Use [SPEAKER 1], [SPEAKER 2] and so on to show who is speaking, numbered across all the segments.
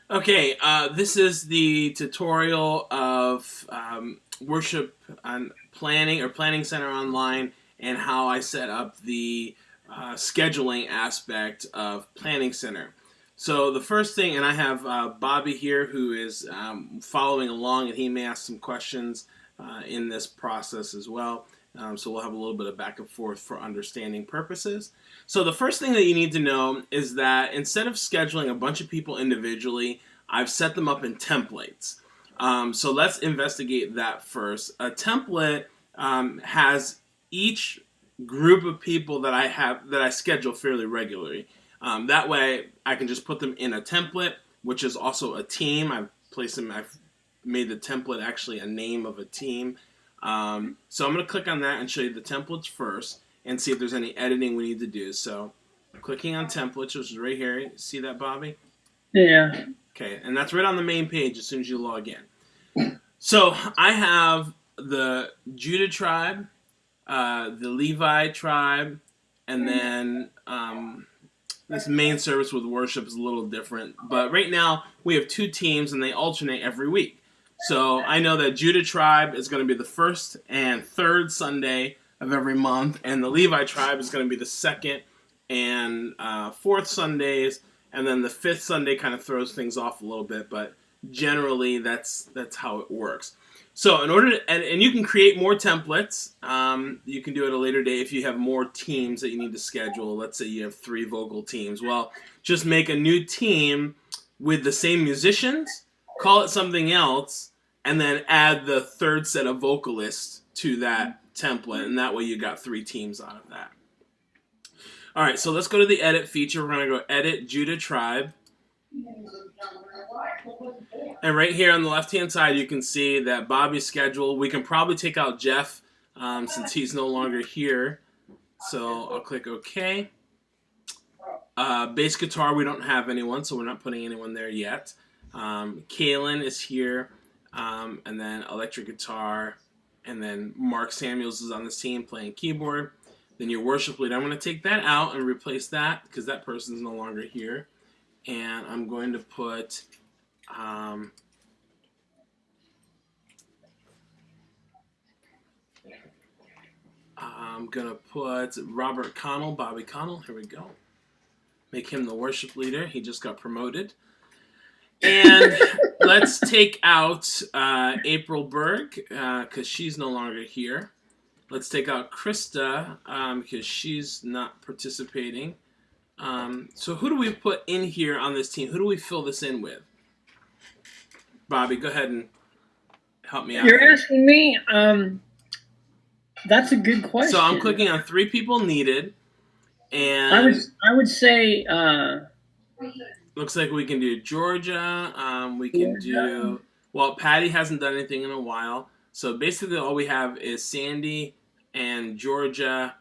[SPEAKER 1] Okay, this is the tutorial of worship on planning or planning center online and how I set up the scheduling aspect of planning center. So the first thing, and I have Bobby here who is following along, and he may ask some questions in this process as well. So we'll have a little bit of back and forth for understanding purposes. So the first thing that you need to know is that instead of scheduling a bunch of people individually, I've set them up in templates. So let's investigate that first. A template has each group of people that I schedule fairly regularly. That way, I can just put them in a template, which is also a team. I've placed them. I've made the template actually a name of a team. So I'm going to click on that and show you the templates first and see if there's any editing we need to do. So clicking on templates, which is right here. See that, Bobby?
[SPEAKER 2] Yeah.
[SPEAKER 1] Okay, and that's right on the main page as soon as you log in. So I have the Judah tribe, the Levi tribe, and then this main service with worship is a little different. But right now we have two teams and they alternate every week. So I know that Judah tribe is going to be the first and third Sunday of every month, and the Levi tribe is going to be the second and fourth Sundays, and then the fifth Sunday kind of throws things off a little bit, but generally that's how it works. So in order to, and you can create more templates. You can do it at a later date if you have more teams that you need to schedule. Let's say you have 3 vocal teams. Well, just make a new team with the same musicians, call it something else, and then add the third set of vocalists to that template, and that way you got 3 teams out of that. All right, so let's go to the edit feature. We're going to go edit Judah tribe. And right here on the left-hand side, you can see that Bobby's schedule. We can probably take out Jeff since he's no longer here. So I'll click OK. Bass guitar, we don't have anyone, so we're not putting anyone there yet. Kaylin is here, and then electric guitar, and then Mark Samuels is on this team playing keyboard. Then your worship leader, I'm going to take that out and replace that because that person's no longer here. And I'm going to put I'm going to put Robert Connell, Bobby Connell. Here we go. Make him the worship leader. He just got promoted. And let's take out April Berg because she's no longer here. Let's take out Krista because she's not participating. So who do we put in here on this team? Who do we fill this in with? Bobby, go ahead and help me out.
[SPEAKER 2] You're asking me? That's a good question.
[SPEAKER 1] So I'm clicking on 3 people needed, and
[SPEAKER 2] I would say
[SPEAKER 1] looks like we can do Georgia. We can do, well, Patty hasn't done anything in a while, so basically all we have is Sandy and Georgia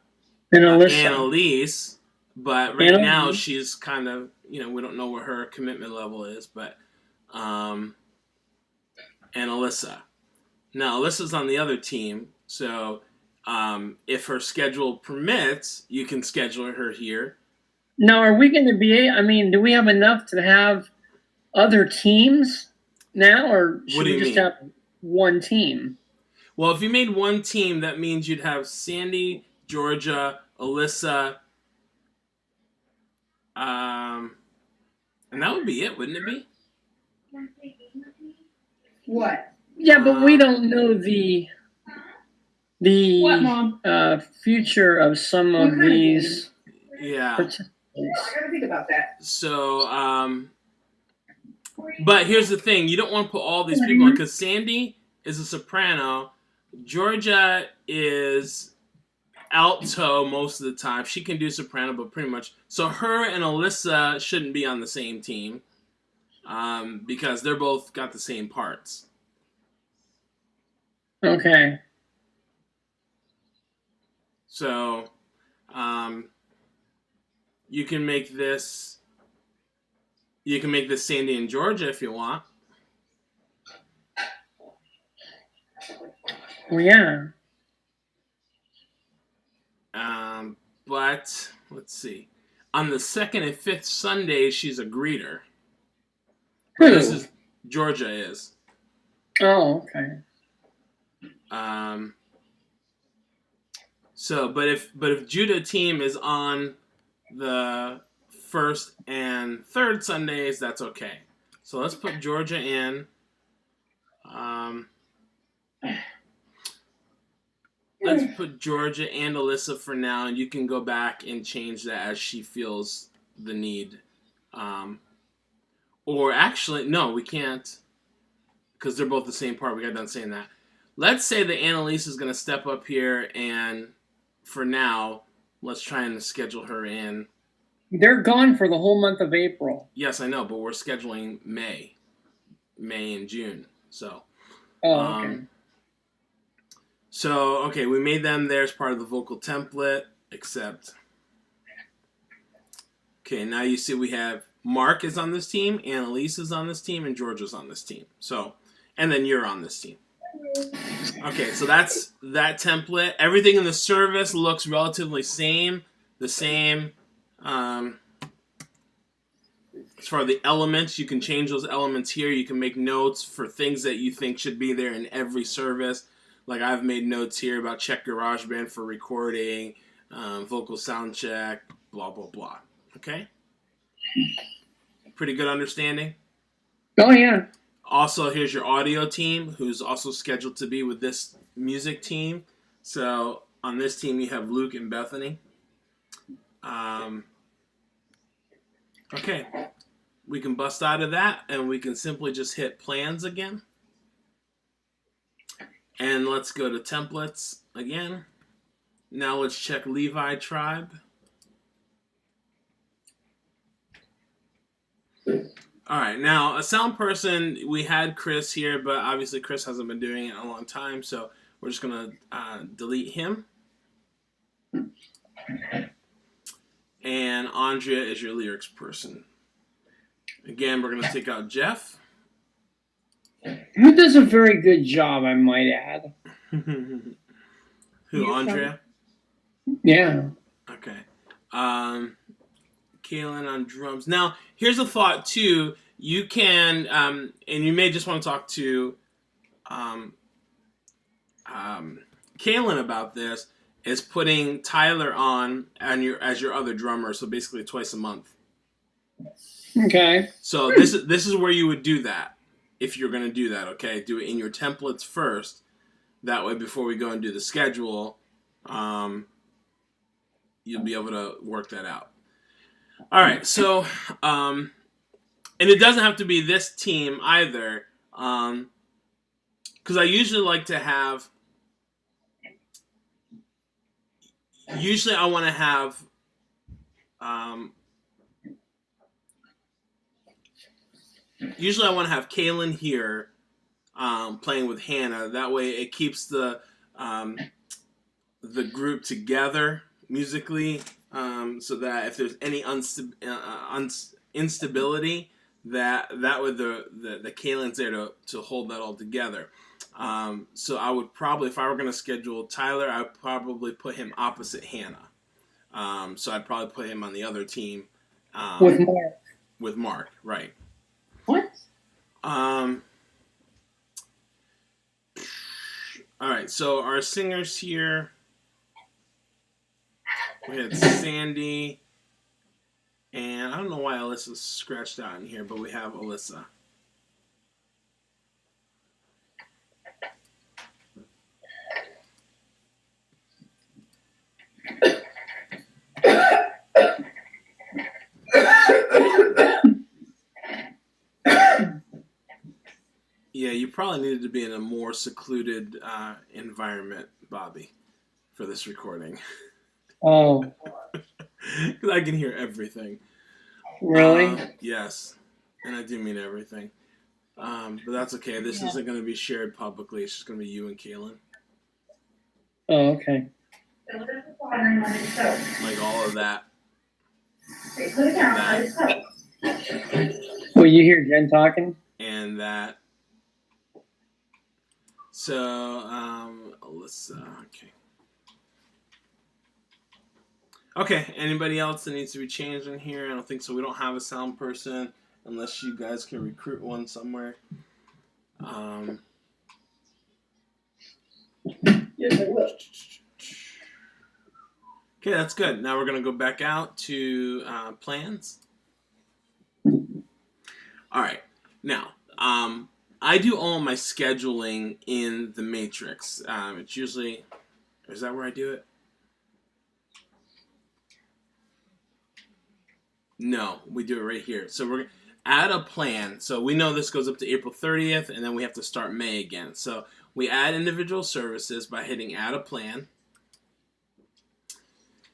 [SPEAKER 2] and
[SPEAKER 1] and Elise. But right now she's kind of, we don't know what her commitment level is, but and Alyssa. Now Alyssa's on the other team, so if her schedule permits, you can schedule her here.
[SPEAKER 2] Now, are we going to be? I mean, do we have enough to have other teams now, or should we just have one team?
[SPEAKER 1] Well, if you made one team, that means you'd have Sandy, Georgia, Alyssa, and that would be it, wouldn't it be?
[SPEAKER 3] What?
[SPEAKER 2] Yeah, but we don't know the
[SPEAKER 3] what, Mom?
[SPEAKER 2] Future of some of these.
[SPEAKER 1] Yeah.
[SPEAKER 3] I gotta think about that.
[SPEAKER 1] So, but here's the thing: you don't want to put all these people on because Sandy is a soprano, Georgia is alto most of the time. She can do soprano, but pretty much. So her and Alyssa shouldn't be on the same team because they're both got the same parts.
[SPEAKER 2] Okay.
[SPEAKER 1] So you can make this. You can make this Sandy and Georgia if you want.
[SPEAKER 2] Well, yeah.
[SPEAKER 1] But let's see. On the second and fifth Sundays, she's a greeter. This is Georgia is.
[SPEAKER 2] Oh, okay.
[SPEAKER 1] So, but if Judah team is on the first and third Sundays, that's okay. So let's put Georgia in. Let's put Georgia and Alyssa for now, and you can go back and change that as she feels the need. Or actually, no, we can't, because they're both the same part. We got done saying that. Let's say that Annalise is going to step up here, and for now, let's try and schedule her in.
[SPEAKER 2] They're gone for the whole month of April.
[SPEAKER 1] Yes, I know, but we're scheduling May and June. So.
[SPEAKER 2] Oh, okay.
[SPEAKER 1] So, okay, we made them there as part of the vocal template, except. Okay, now you see we have Mark is on this team, Annalise is on this team, and Georgia's on this team. So, and then you're on this team. Okay, so that's that template. Everything in the service looks relatively the same. As far as the elements, you can change those elements here. You can make notes for things that you think should be there in every service. Like I've made notes here about check GarageBand for recording, vocal sound check, blah, blah, blah. Okay? Pretty good understanding?
[SPEAKER 2] Oh, yeah.
[SPEAKER 1] Also, here's your audio team, who's also scheduled to be with this music team. So, on this team, you have Luke and Bethany. Okay. We can bust out of that, and we can simply just hit plans again. And let's go to templates again. Now let's check Levi Tribe. All right, now a sound person, we had Chris here, but obviously Chris hasn't been doing it in a long time, so we're just going to delete him. And Andrea is your lyrics person. Again, we're going to take out Jeff.
[SPEAKER 2] Who does a very good job, I might add.
[SPEAKER 1] Who, Andrea?
[SPEAKER 2] Yeah.
[SPEAKER 1] Okay. Kaylin on drums. Now, here's a thought, too. You can, and you may just want to talk to Kaylin about this, is putting Tyler on as your other drummer, so basically twice a month.
[SPEAKER 2] Okay.
[SPEAKER 1] So this is where you would do that. If you're going to do that, okay? Do it in your templates first. That way, before we go and do the schedule, you'll be able to work that out. All right, so, and it doesn't have to be this team either, because I usually like to have, I want to have, Kaylin here playing with Hannah. That way it keeps the group together musically, so that if there's any instability, that way the Kaylin's there to hold that all together. So I would probably, if I were going to schedule Tyler, I would probably put him opposite Hannah. So I'd probably put him on the other team.
[SPEAKER 2] With Mark.
[SPEAKER 1] With Mark, right.
[SPEAKER 3] What?
[SPEAKER 1] All right, so our singers here, we had Sandy, and I don't know why Alyssa's scratched out in here, but we have Alyssa. Yeah, you probably needed to be in a more secluded environment, Bobby, for this recording.
[SPEAKER 2] Oh.
[SPEAKER 1] Because I can hear everything.
[SPEAKER 2] Really?
[SPEAKER 1] Yes. And I do mean everything. But that's okay. This isn't going to be shared publicly. It's just going to be you and Kaylin.
[SPEAKER 2] Oh, okay.
[SPEAKER 1] Like all of that.
[SPEAKER 2] Will you hear Jen talking?
[SPEAKER 1] And that. So, Alyssa, okay. Okay, anybody else that needs to be changed in here? I don't think so. We don't have a sound person. unless you guys can recruit one somewhere.
[SPEAKER 3] Yes, I will.
[SPEAKER 1] Okay, that's good. Now we're going to go back out to plans. All right. Now, I do all my scheduling in the Matrix. It's usually, is that where I do it? No, we do it right here. So we're add a plan. So we know this goes up to April 30th, and then we have to start May again. So we add individual services by hitting add a plan.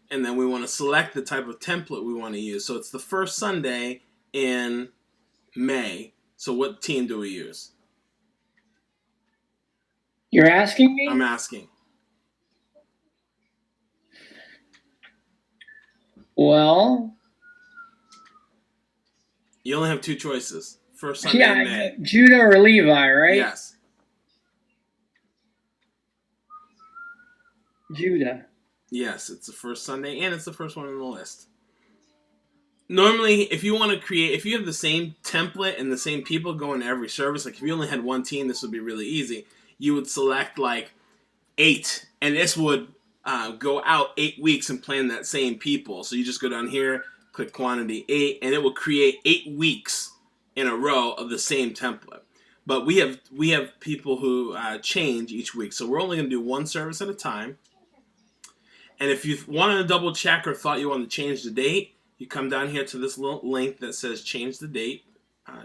[SPEAKER 1] And then we want to select the type of template we want to use. So it's the first Sunday in May. So what team do we use?
[SPEAKER 2] You're asking me?
[SPEAKER 1] I'm asking.
[SPEAKER 2] Well,
[SPEAKER 1] you only have two choices. First Sunday in May.
[SPEAKER 2] Judah or Levi, right?
[SPEAKER 1] Yes.
[SPEAKER 2] Judah.
[SPEAKER 1] Yes, it's the first Sunday, and it's the first one on the list. Normally, if you want to create, if you have the same template and the same people going to every service, like if you only had one team, this would be really easy. You would select like 8, and this would go out 8 weeks and plan that same people. So you just go down here, click quantity 8, and it will create 8 weeks in a row of the same template. But we have people who change each week, so we're only going to do one service at a time. And if you wanted to double check or thought you wanted to change the date, you come down here to this little link that says change the date.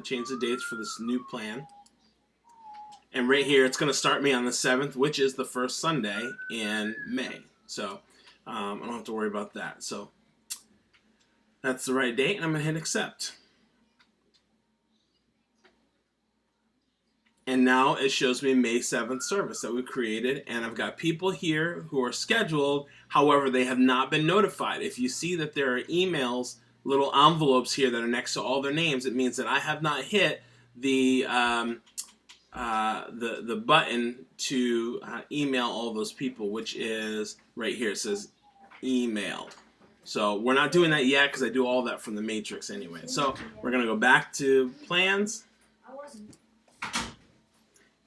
[SPEAKER 1] Change the dates for this new plan. And right here, it's going to start me on the 7th, which is the first Sunday in May. So I don't have to worry about that. So that's the right date, and I'm going to hit accept. And now it shows me May 7th service that we created, and I've got people here who are scheduled. However, they have not been notified. If you see that there are emails, little envelopes here that are next to all their names, it means that I have not hit the button to email all those people, which is right here. It says emailed. So we're not doing that yet because I do all that from the Matrix anyway. So we're going to go back to plans.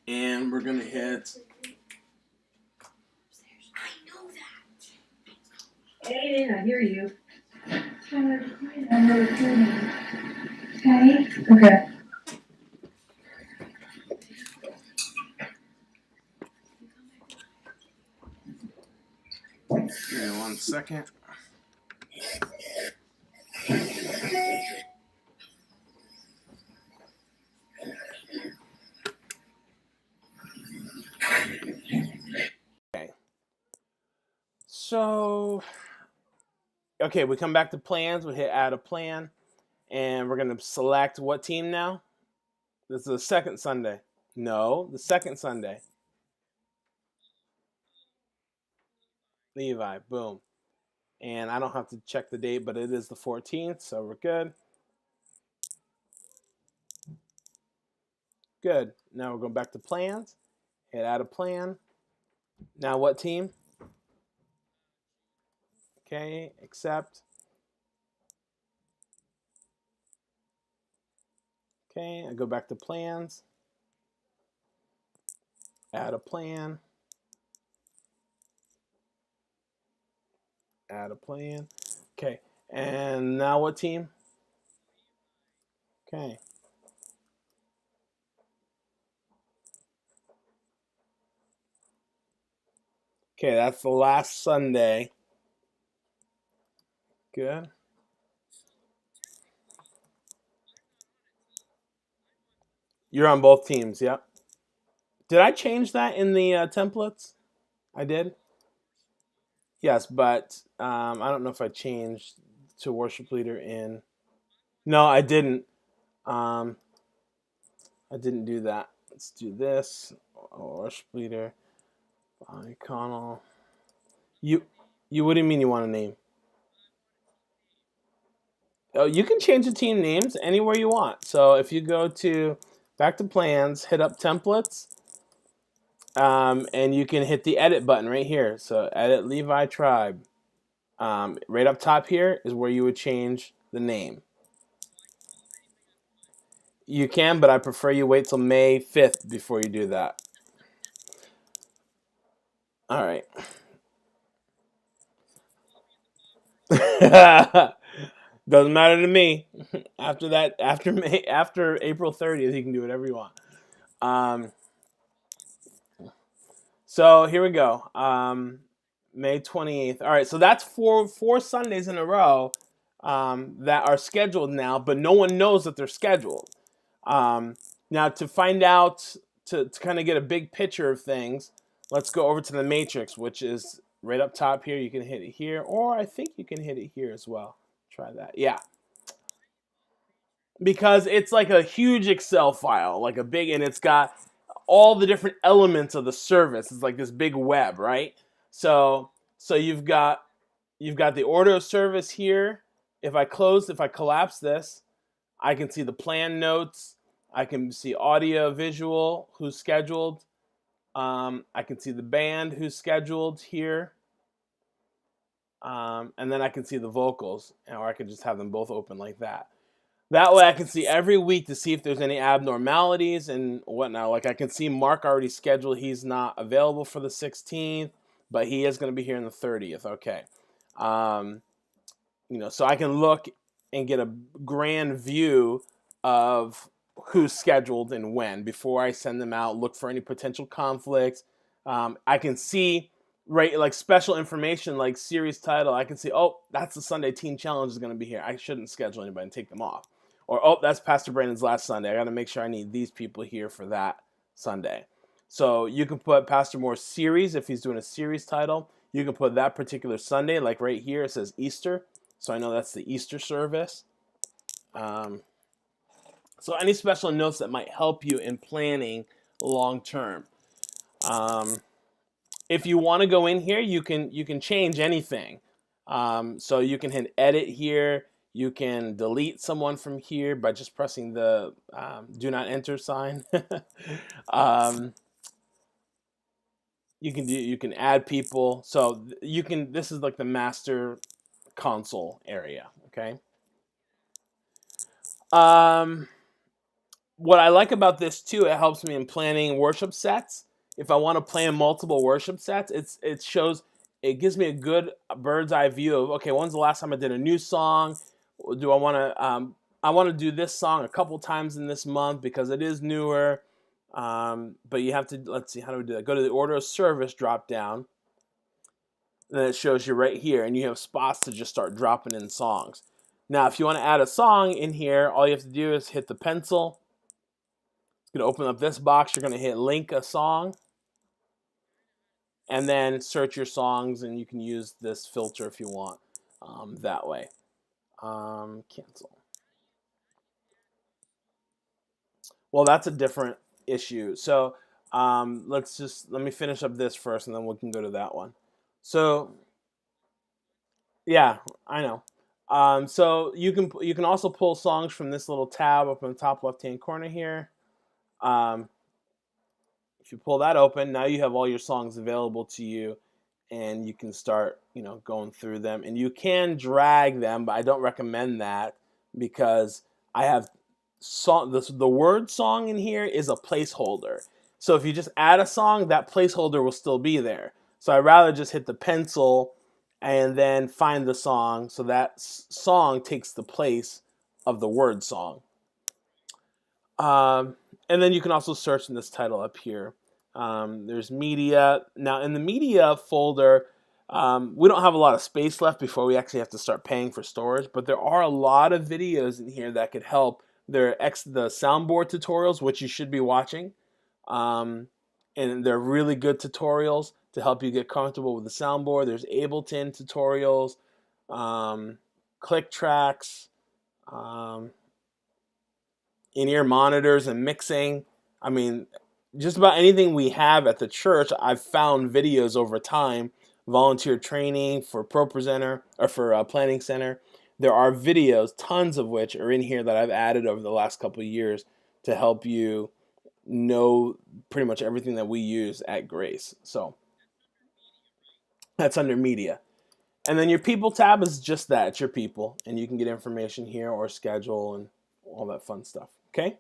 [SPEAKER 1] And we're going to hit...
[SPEAKER 3] I know that. Hey, I hear you. Okay. Okay.
[SPEAKER 1] Give me 1 second. So, okay, we come back to plans. We hit add a plan, and we're going to select what team now? This is the second Sunday. No, the second Sunday. Levi, boom. And I don't have to check the date, but it is the 14th, so we're good. Good. Now we're going back to plans. Hit add a plan. Now what team? Okay, accept. Okay, I go back to plans. Add a plan. Add a plan. Okay, and now what team? Okay. Okay, that's the last Sunday. Good. You're on both teams, yep. Did I change that in the templates? I did? Yes, but I don't know if I changed to worship leader in... No, I didn't. I didn't do that. Let's do this. Worship leader. Bonnie Connell. You what do you mean you want a name? Oh, you can change the team names anywhere you want. So if you go to back to plans, hit up templates, and you can hit the edit button right here. So edit Levi Tribe. Right up top here is where you would change the name. You can, but I prefer you wait till May 5th before you do that. All right. Doesn't matter to me. After that, after April 30th, you can do whatever you want. So here we go. May 28th. All right, so that's four Sundays in a row that are scheduled now, but no one knows that they're scheduled. Now, to find out, to kind of get a big picture of things, let's go over to the matrix, which is right up top here. You can hit it here, or I think you can hit it here as well. Try that. Yeah. Because it's like a huge Excel file, like a big, and it's got all the different elements of the service. It's like this big web, right? So you've got the order of service here. If I collapse this, I can see the plan notes. I can see audio, visual, who's scheduled. I can see the band who's scheduled here. And then I can see the vocals, or I can just have them both open like that. That way I can see every week to see if there's any abnormalities and whatnot. Like I can see Mark already scheduled. He's not available for the 16th, but he is going to be here on the 30th. Okay. So I can look and get a grand view of who's scheduled and when before I send them out, look for any potential conflicts. I can see, right, like special information like series title. I can see, oh, that's the Sunday Teen Challenge is going to be here. I shouldn't schedule anybody and take them off. Or, oh, that's Pastor Brandon's last Sunday. I got to make sure I need these people here for that Sunday. So you can put Pastor Moore's series if he's doing a series title. You can put that particular Sunday, like right here, it says Easter. So I know that's the Easter service. So any special notes that might help you in planning long term. If you want to go in here, you can change anything. So you can hit edit here. You can delete someone from here by just pressing the do not enter sign. You can add people. So this is like the master console area. Okay. What I like about this too, it helps me in planning worship sets. If I want to plan multiple worship sets, it gives me a good bird's eye view of, okay, when's the last time I did a new song? Do I want to do this song a couple times in this month because it is newer. But you have to, let's see, how do we do that? Go to the order of service drop down. Then it shows you right here, and you have spots to just start dropping in songs. Now, if you want to add a song in here, all you have to do is hit the pencil. It's going to open up this box. You're going to hit link a song. And then search your songs, and you can use this filter if you want that way. Cancel. Well, that's a different issue. So let me finish up this first, and then we can go to that one. So yeah, I know. So you can also pull songs from this little tab up in the top left-hand corner here. If you pull that open, now you have all your songs available to you, and you can start, going through them. And you can drag them, but I don't recommend that because I have the word song in here is a placeholder. So if you just add a song, that placeholder will still be there. So I'd rather just hit the pencil and then find the song, so that song takes the place of the word song. And then you can also search in this title up here. There's media. Now in the media folder, we don't have a lot of space left before we actually have to start paying for storage, but there are a lot of videos in here that could help. There are the soundboard tutorials, which you should be watching. And they're really good tutorials to help you get comfortable with the soundboard. There's Ableton tutorials, click tracks, in-ear monitors and mixing. I mean, just about anything we have at the church, I've found videos over time. Volunteer training for ProPresenter or for Planning Center. There are videos, tons of which are in here that I've added over the last couple of years to help you know pretty much everything that we use at Grace. So that's under media. And then your people tab is just that. It's your people. And you can get information here or schedule and all that fun stuff. Okay?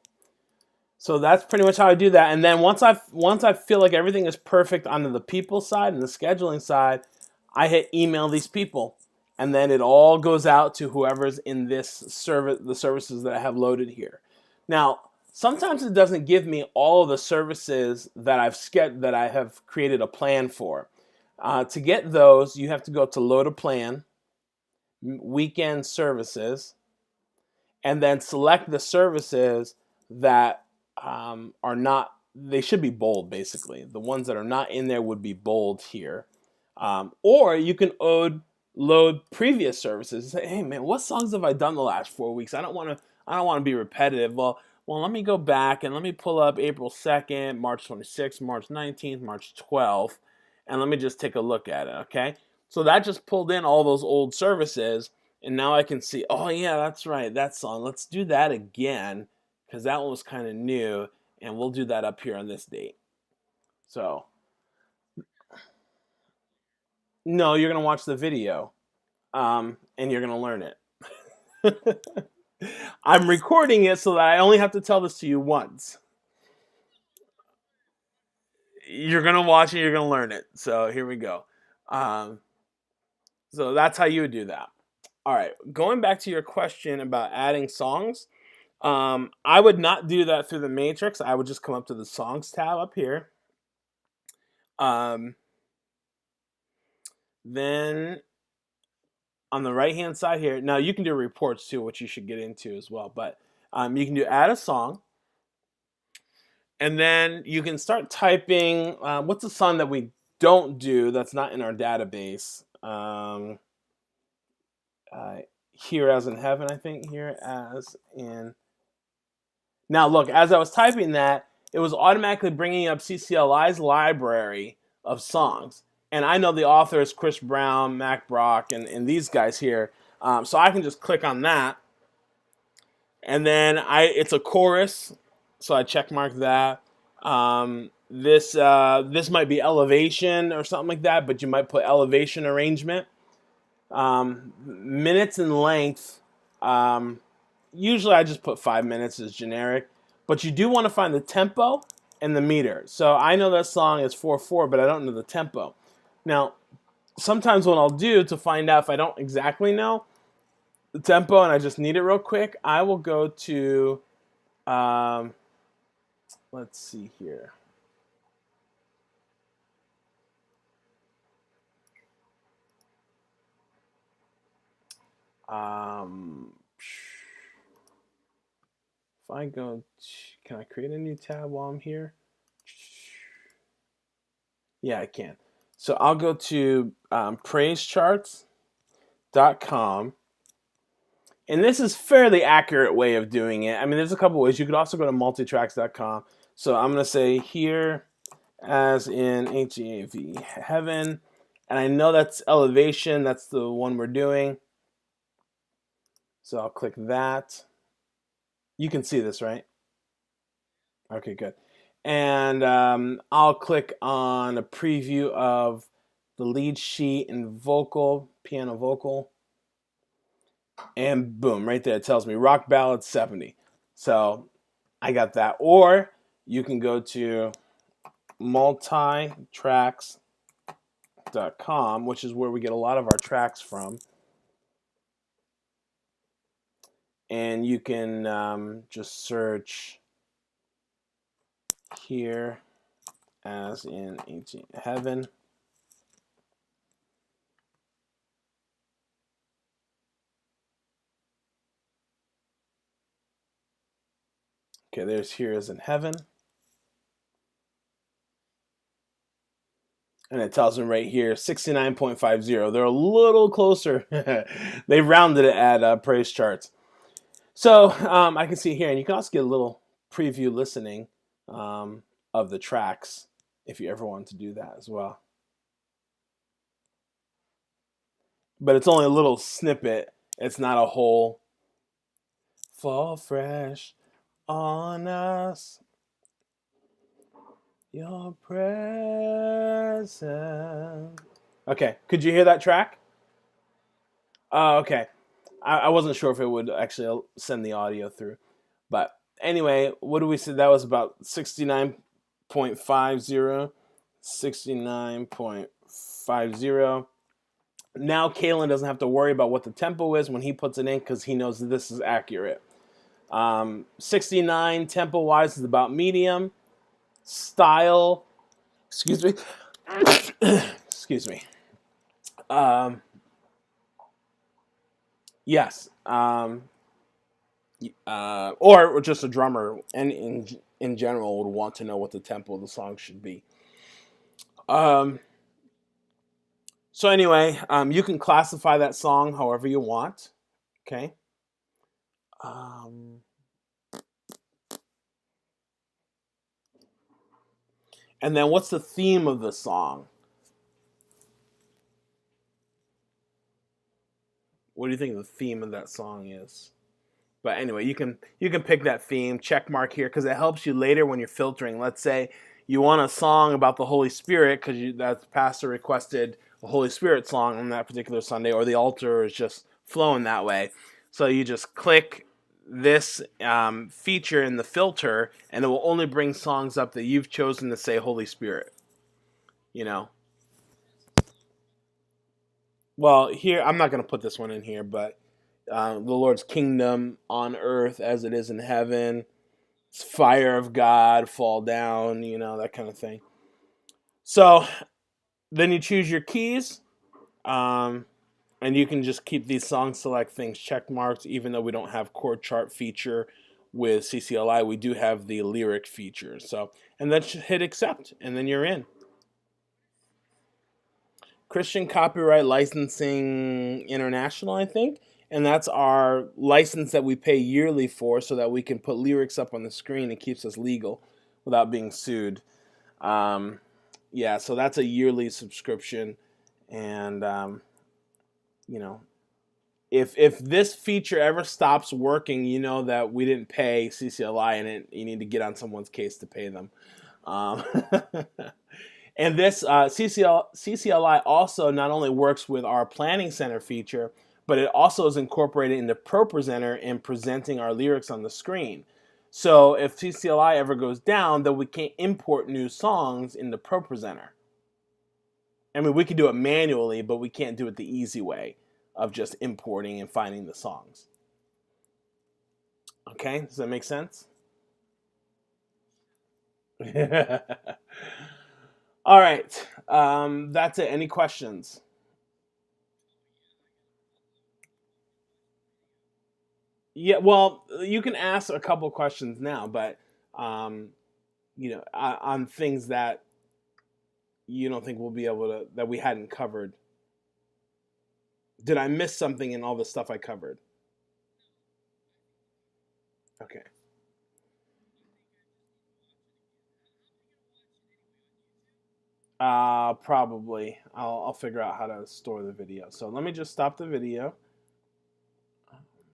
[SPEAKER 1] So that's pretty much how I do that. And then once I feel like everything is perfect on the people side and the scheduling side, I hit email these people, and then it all goes out to whoever's in this service, the services that I have loaded here. Now, sometimes it doesn't give me all of the services that that I have created a plan for. To get those, you have to go to load a plan, weekend services, and then select the services that are not, they should be bold basically. The ones that are not in there would be bold here. Or you can load previous services and say, hey man, what songs have I done the last 4 weeks? I don't want to be repetitive. Well, let me go back and let me pull up April 2nd, March 26th, March 19th, March 12th, and let me just take a look at it, okay? So that just pulled in all those old services, and now I can see, oh yeah, that's right, that song. Let's do that again, because that one was kind of new, and we'll do that up here on this date. So, no, you're going to watch the video, and you're going to learn it. I'm recording it so that I only have to tell this to you once. You're going to watch it, you're going to learn it. So here we go. So that's how you would do that. All right, going back to your question about adding songs, I would not do that through the matrix. I would just come up to the songs tab up here. Then on the right hand side here, now you can do reports too, which you should get into as well. But you can do add a song. And then you can start typing, what's a song that we don't do that's not in our database? Here as in heaven, I think. Here as in. Now look, as I was typing that, it was automatically bringing up CCLI's library of songs. And I know the author is Chris Brown, Mac Brock, and these guys here. So I can just click on that. And then it's a chorus, so I check mark that. This might be elevation or something like that, but you might put elevation arrangement. Minutes in length, usually I just put 5 minutes as generic, but you do want to find the tempo and the meter. So I know that song is 4/4, but I don't know the tempo. Now, sometimes what I'll do to find out if I don't exactly know the tempo and I just need it real quick, I will go to, let's see here. If I go, can I create a new tab while I'm here? Yeah, I can. So I'll go to praisecharts.com. And this is a fairly accurate way of doing it. I mean, there's a couple ways. You could also go to multitracks.com. So I'm going to say here as in HEAV, heaven. And I know that's elevation. That's the one we're doing. So I'll click that. You can see this, right? Okay, good. And I'll click on a preview of the lead sheet and vocal, piano vocal. And boom, right there it tells me rock ballad 70. So I got that. Or you can go to multitracks.com, which is where we get a lot of our tracks from. And you can just search here as in heaven. Okay, there's here as in heaven. And it tells them right here, 69.50. They're a little closer. They rounded it at Praise Charts. So I can see here, and you can also get a little preview listening of the tracks if you ever want to do that as well. But it's only a little snippet. It's not a whole fall fresh on us. Your presence. Okay, could you hear that track? Oh, okay. I wasn't sure if it would actually send the audio through. But anyway, what do we say? That was about 69.50. 69.50. Now Kalen doesn't have to worry about what the tempo is when he puts it in because he knows that this is accurate. 69 tempo wise is about medium. Style, excuse me. Excuse me. Yes. Or just a drummer and in general would want to know what the tempo of the song should be. So anyway, you can classify that song however you want. Okay. And then what's the theme of the song? What do you think the theme of that song is? But anyway, you can pick that theme, check mark here, because it helps you later when you're filtering. Let's say you want a song about the Holy Spirit because that pastor requested a Holy Spirit song on that particular Sunday, or the altar is just flowing that way. So you just click this feature in the filter, and it will only bring songs up that you've chosen to say Holy Spirit. You know. Well, here I'm not going to put this one in here, but the Lord's kingdom on earth as it is in heaven. Fire of God fall down, that kind of thing. So then you choose your keys, and you can just keep these song select things check marked, even though we don't have chord chart feature with CCLI. We do have the lyric feature. So, and then hit accept, and then you're in. Christian Copyright Licensing International, I think. And that's our license that we pay yearly for so that we can put lyrics up on the screen. It keeps us legal without being sued. So that's a yearly subscription. And, if this feature ever stops working, you know that we didn't pay CCLI and you need to get on someone's case to pay them. And this CCLI also not only works with our Planning Center feature, but it also is incorporated into ProPresenter in presenting our lyrics on the screen. So if CCLI ever goes down, then we can't import new songs into ProPresenter. I mean, we can do it manually, but we can't do it the easy way of just importing and finding the songs. Okay, does that make sense? All right, that's it. Any questions? Yeah, well, you can ask a couple questions now, but on things that you don't think we'll be able to, that we hadn't covered. Did I miss something in all the stuff I covered? Okay. Probably. I'll figure out how to store the video. So let me just stop the video.